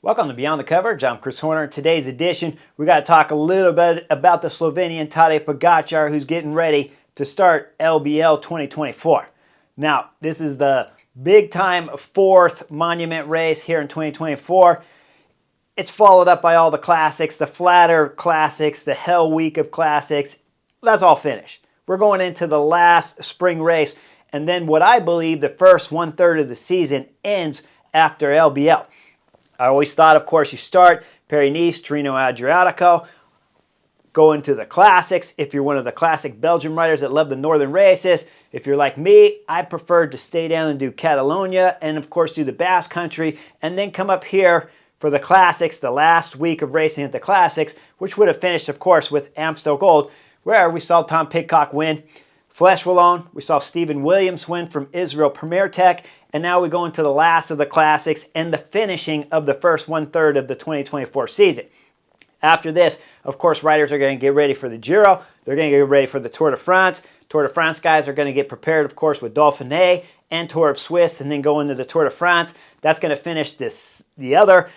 Welcome to Beyond the Coverage. I'm Chris Horner. In today's edition, we got to talk a little bit about the Slovenian Tadej Pogačar, who's getting ready to start LBL 2024. Now, this is the big-time fourth monument race here in 2024. It's followed up by all the classics, the flatter classics, the hell week of classics. That's all finished. We're going into the last spring race, and then what I believe the first one-third of the season ends after LBL. I always thought, of course, you start Paris-Nice, Tirreno-Adriatico, go into the classics. If you're one of the classic Belgian riders that love the northern races, if you're like me, I preferred to stay down and do Catalonia and, of course, do the Basque Country, and then come up here for the classics, the last week of racing at the classics, which would have finished, of course, with Amstel Gold, where we saw Tom Pidcock win. Flesh Wallone, we saw Stephen Williams win from Israel Premier Tech, and now we go into the last of the classics and the finishing of the first one-third of the 2024 season. After this, of course, riders are going to get ready for the Giro. They're going to get ready for the Tour de France. Tour de France guys are going to get prepared, of course, with Dauphiné and Tour of Swiss, and then go into the Tour de France. That's going to finish the other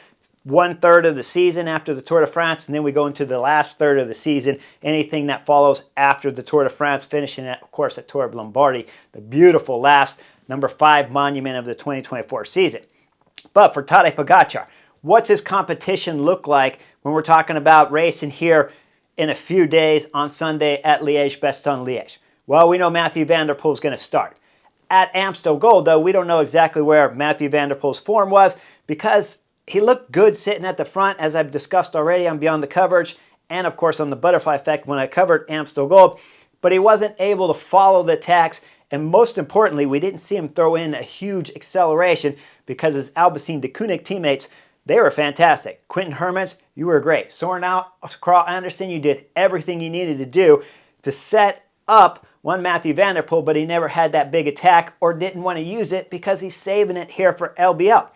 one-third of the season after the Tour de France, and then we go into the last third of the season, anything that follows after the Tour de France, finishing, of course, at Tour of Lombardy, the beautiful last number 5 monument of the 2024 season. But for Tadej Pogačar, what's his competition look like when we're talking about racing here in a few days on Sunday at Liège-Bastogne-Liège? Well, we know Mathieu van der Poel is going to start. At Amstel Gold, though, we don't know exactly where Mathieu van der Poel's form was because he looked good sitting at the front, as I've discussed already on Beyond the Coverage, and of course on the Butterfly Effect when I covered Amstel Gold, but he wasn't able to follow the attacks, and most importantly, we didn't see him throw in a huge acceleration because his Alpecin de Koenig teammates, they were fantastic. Quinten Hermans, you were great. Soren Kragh Andersen, you did everything you needed to do to set up one Mathieu van der Poel, but he never had that big attack or didn't want to use it because he's saving it here for LBL.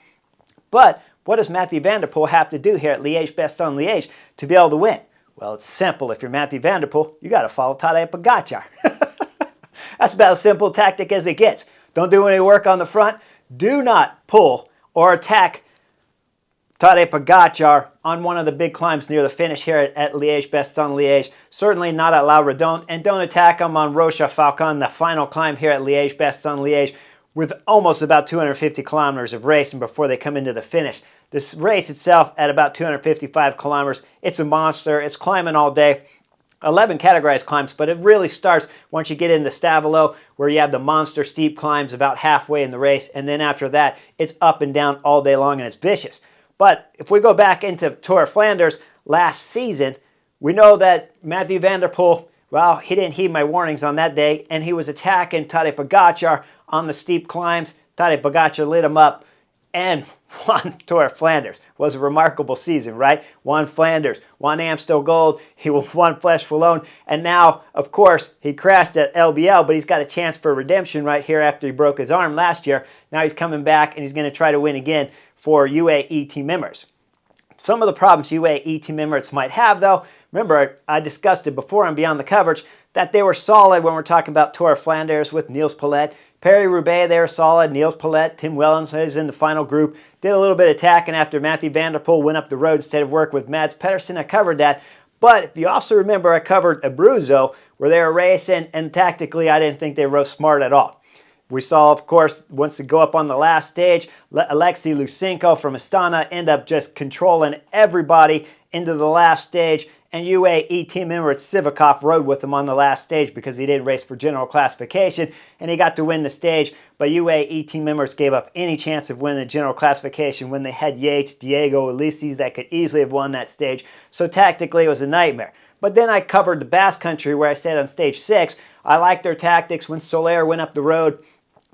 But what does Mathieu van der Poel have to do here at Liège-Bastogne-Liège to be able to win? Well, it's simple. If you're Mathieu van der Poel, you got to follow Tadej Pogačar. That's about as simple a tactic as it gets. Don't do any work on the front. Do not pull or attack Tadej Pogačar on one of the big climbs near the finish here at Liège-Bastogne-Liège. Certainly not at La Redonde. And don't attack him on Rocha Falcon, the final climb here at Liège-Bastogne-Liège, with almost about 250 kilometers of racing before they come into the finish. This race itself at about 255 kilometers, it's a monster. It's climbing all day. 11 categorized climbs, but it really starts once you get into Stavelot, where you have the monster steep climbs about halfway in the race, and then after that, it's up and down all day long, and it's vicious. But if we go back into Tour of Flanders last season, we know that Mathieu van der Poel, well, he didn't heed my warnings on that day, and he was attacking Tadej Pogačar on the steep climbs. Tadej Pogačar lit him up and won Tour of Flanders. It was a remarkable season, right? Won Flanders, won Amstel Gold, he won Flesh Wallone, and now, of course, he crashed at LBL, but he's got a chance for redemption right here after he broke his arm last year. Now he's coming back and he's going to try to win again for UAE team members. Some of the problems UAE team members might have, though, remember, I discussed it before on Beyond the Coverage, that they were solid when we're talking about Tour of Flanders with Niels Palet. Paris-Roubaix, they were solid. Niels Palet, Tim Wellens is in the final group. Did a little bit of attacking after Mathieu van der Poel went up the road instead of work with Mads Pedersen. I covered that. But if you also remember, I covered Abruzzo, where they were racing, and tactically, I didn't think they rode smart at all. We saw, of course, once they go up on the last stage, Alexei Lusenko from Astana end up just controlling everybody into the last stage, and UAE team member Sivakov rode with him on the last stage because he didn't race for general classification, and he got to win the stage, but UAE team members gave up any chance of winning the general classification when they had Yates, Diego, Ulises that could easily have won that stage, so tactically it was a nightmare. But then I covered the Basque Country where I said on stage 6, I liked their tactics when Soler went up the road,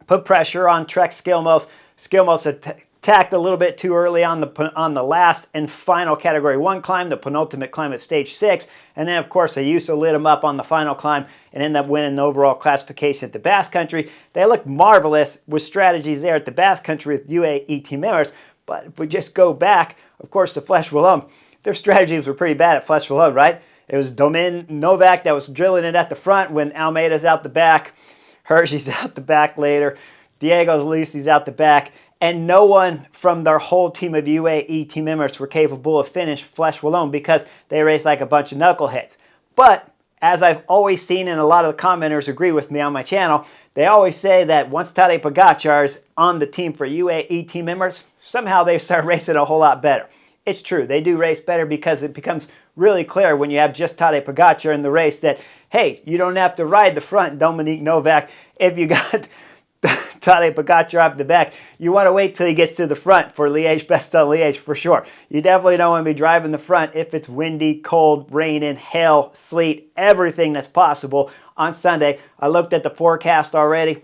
put pressure on Trek Skilmos. Skilmos attacked a little bit too early on the last and final Category 1 climb, the penultimate climb at stage 6. And then, of course, Ayuso lit him up on the final climb and ended up winning the overall classification at the Basque Country. They looked marvelous with strategies there at the Basque Country with UAE team members. But if we just go back, of course, to Flesh Wallone, their strategies were pretty bad at Flesh Wallone, right? It was Domin Novak that was drilling it at the front when Almeida's out the back. Hershey's out the back later. Diego Lucy's out the back. and no one from their whole team of UAE team members were capable of finish Flesh Wallonne because they raced like a bunch of knuckleheads. But as I've always seen, and a lot of the commenters agree with me on my channel, they always say that once Tadej Pogačar is on the team for UAE team members, somehow they start racing a whole lot better. It's true, they do race better because it becomes really clear when you have just Tadej Pogačar in the race that, hey, you don't have to ride the front, Dominique Novak, if you got Tadej Pogačar off the back. You want to wait till he gets to the front for Liège-Bastogne-Liège for sure. You definitely don't want to be driving the front if it's windy, cold, raining, hail, sleet, everything that's possible on Sunday. I looked at the forecast already.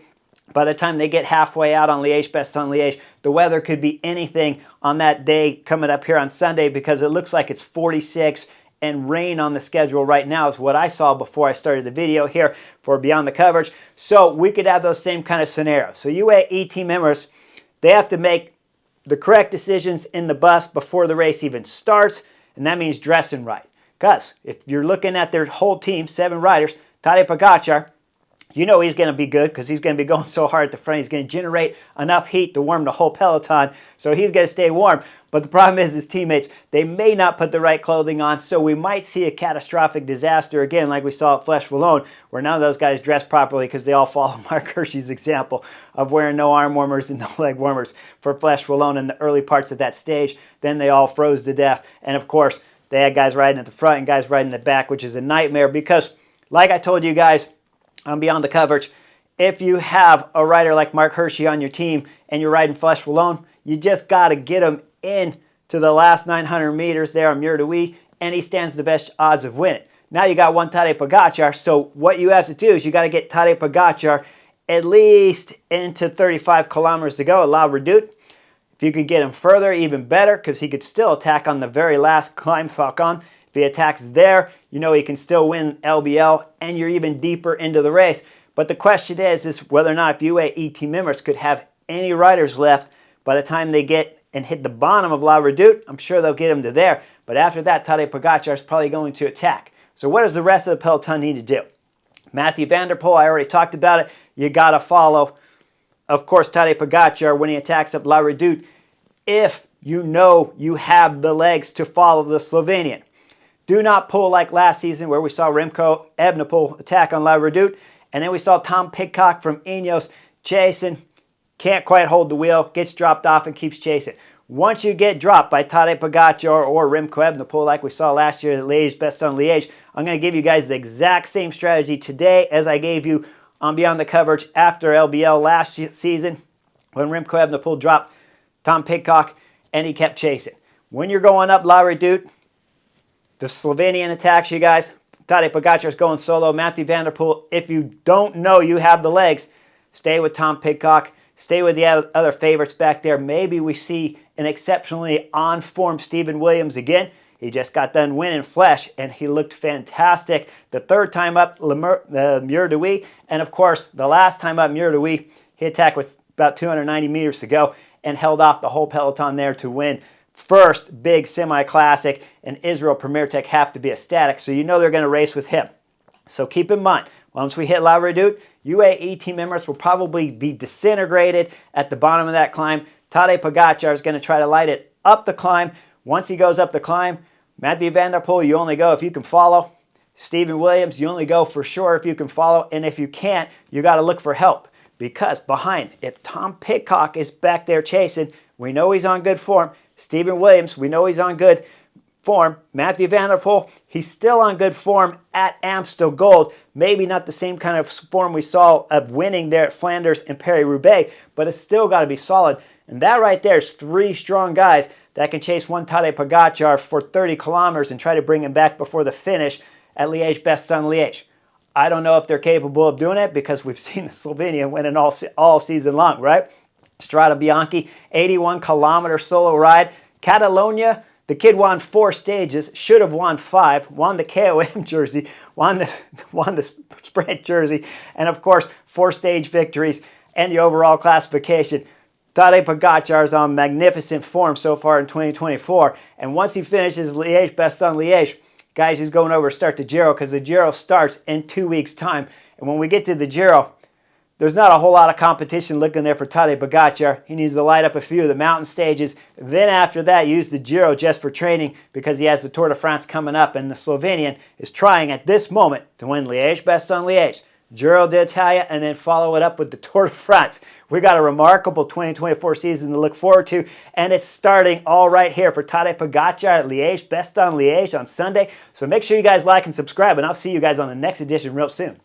By the time they get halfway out on Liège-Bastogne-Liège, the weather could be anything on that day coming up here on Sunday because it looks like it's 46 and rain on the schedule right now is what I saw before I started the video here for Beyond the Coverage. So we could have those same kind of scenarios. So UAE team members, they have to make the correct decisions in the bus before the race even starts, and that means dressing right. Because if you're looking at their whole team, 7 riders, Tadej Pogačar, you know he's going to be good because he's going to be going so hard at the front. He's going to generate enough heat to warm the whole peloton, so he's going to stay warm. But the problem is his teammates, they may not put the right clothing on, so we might see a catastrophic disaster again like we saw at Flesh Wallonne, where none of those guys dressed properly because they all follow Mark Hirschi's example of wearing no arm warmers and no leg warmers for Flesh Wallonne in the early parts of that stage. Then they all froze to death. And of course, they had guys riding at the front and guys riding at the back, which is a nightmare because, like I told you guys, on Beyond the Coverage, if you have a rider like Mark Hirschi on your team and you're riding Flesh Wallonne, you just got to get him in to the last 900 meters there on Mur de Huy, and he stands the best odds of winning. Now you got one Tadej Pogačar, so what you have to do is you got to get Tadej Pogačar at least into 35 kilometers to go at La Redoute. If you could get him further, even better, because he could still attack on the very last climb, Falcon. If he attacks there, you know he can still win LBL, and you're even deeper into the race. But the question is whether or not if UAE team members could have any riders left by the time they get and hit the bottom of La Redoute. I'm sure they'll get him to there. But after that, Tadej Pogačar is probably going to attack. So what does the rest of the peloton need to do? Mathieu van der Poel, I already talked about it. You got to follow, of course, Tadej Pogačar when he attacks up La Redoute if you know you have the legs to follow the Slovenian. Do not pull like last season where we saw Remco Evenepoel attack on La Redoute, and then we saw Tom Pidcock from Ineos chasing, can't quite hold the wheel, gets dropped off and keeps chasing. Once you get dropped by Tadej Pogačar or Remco Evenepoel like we saw last year at Liège-Bastogne-Liège, I'm going to give you guys the exact same strategy today as I gave you on Beyond the Coverage after LBL last season when Remco Evenepoel dropped Tom Pidcock and he kept chasing. When you're going up La Redoute, the Slovenian attacks you guys. Tadej Pogačar is going solo. Mathieu van der Poel, if you don't know you have the legs, stay with Tom Pidcock. Stay with the other favorites back there. Maybe we see an exceptionally on-form Stephen Williams again. He just got done winning Flesh, and he looked fantastic the third time up Mur de Huy. And, of course, the last time up Mur de Huy, he attacked with about 290 meters to go and held off the whole peloton there to win first big semi-classic, and Israel Premier Tech have to be ecstatic, so you know they're going to race with him. So keep in mind, once we hit La Redoute, UAE team members will probably be disintegrated at the bottom of that climb. Tadej Pogačar is going to try to light it up the climb. Once he goes up the climb, Mathieu van der Poel, you only go if you can follow. Stephen Williams, you only go for sure if you can follow, and if you can't, you got to look for help. Because behind, if Tom Pidcock is back there chasing, we know he's on good form. Stephen Williams, we know he's on good form. Mathieu van der Poel, he's still on good form at Amstel Gold. Maybe not the same kind of form we saw of winning there at Flanders and Paris-Roubaix, but it's still got to be solid. And that right there is 3 strong guys that can chase one Tadej Pogačar for 30 kilometers and try to bring him back before the finish at Liège-Bastogne-Liège. I don't know if they're capable of doing it because we've seen the Slovenian winning all season long, right? Strada Bianchi, 81-kilometer solo ride. Catalonia, the kid won 4 stages, should have won 5, won the KOM jersey, won the sprint jersey, and of course, 4-stage victories and the overall classification. Tadej Pogačar is on magnificent form so far in 2024, and once he finishes Liège-Bastogne-Liège, guys, he's going over to start the Giro because the Giro starts in 2 weeks' time. And when we get to the Giro, there's not a whole lot of competition looking there for Tadej Pogačar. He needs to light up a few of the mountain stages. Then after that, use the Giro just for training because he has the Tour de France coming up, and the Slovenian is trying at this moment to win Liège-Bastogne-Liège, Giro d'Italia, and then follow it up with the Tour de France. We got a remarkable 2024 season to look forward to, and it's starting all right here for Tadej Pogačar at Liège-Bastogne-Liège on Sunday. So make sure you guys like and subscribe, and I'll see you guys on the next edition real soon.